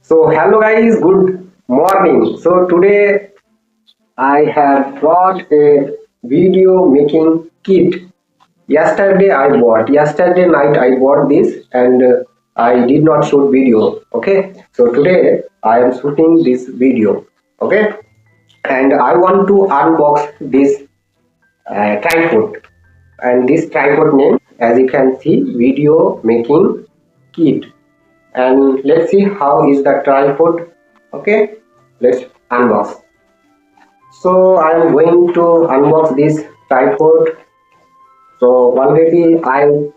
So hello guys, good morning. So today I have brought a video making kit. Yesterday night I bought this and I did not shoot video. Okay, so today I am shooting this video. Okay, and I want to unbox this tripod, and this tripod name, as you can see, video making kit. And let's see how is the tripod. Okay, let's unbox. So I'm going to unbox this tripod. So already I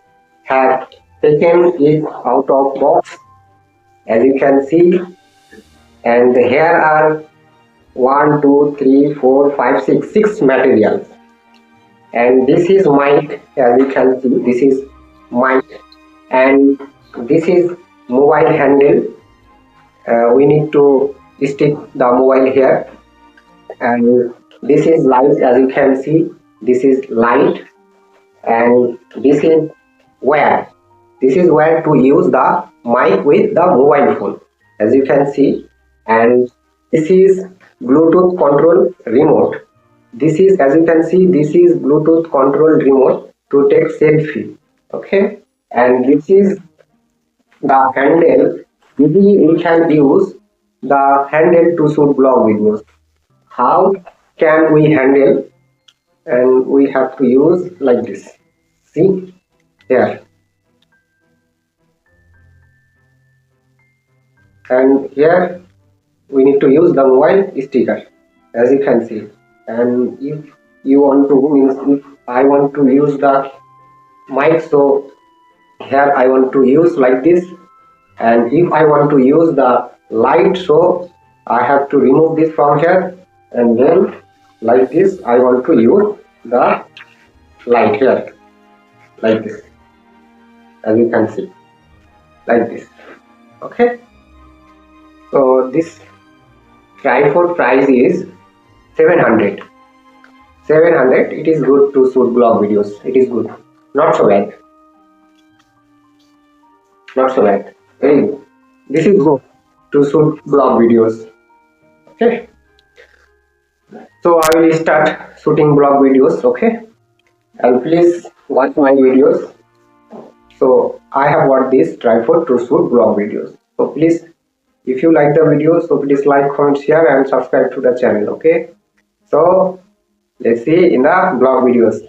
have taken it out of box, as you can see, and here are 1 2 3 4 5 6 materials. And this is mic, as you can see, this is mic, and this is mobile handle. We need to stick the mobile here, and this is light, as you can see, this is light, and this is where to use the mic with the mobile phone, as you can see. And this is Bluetooth control remote. This is, as you can see, this is Bluetooth control remote to take selfie. Okay, and this is the handle. Usually we can use the handle to shoot blog videos. How can we handle? And we have to use like this. See here, and here we need to use the mobile sticker, as you can see. And if you want to, means if I want to use the mic, so here I want to use like this. And if I want to use the light, so I have to remove this from here, and then like this I want to use the light here, like this, as you can see, like this. Okay, so this tripod price is 700. It is good to shoot blog videos. It is good, not so bad, very good. This is good to shoot blog videos. Okay, so I will start shooting blog videos. Okay, and please watch my videos. So I have bought this tripod to shoot blog videos. So please, if you like the video, so please like, comment, share, and subscribe to the channel. Okay, so let's see in the blog videos.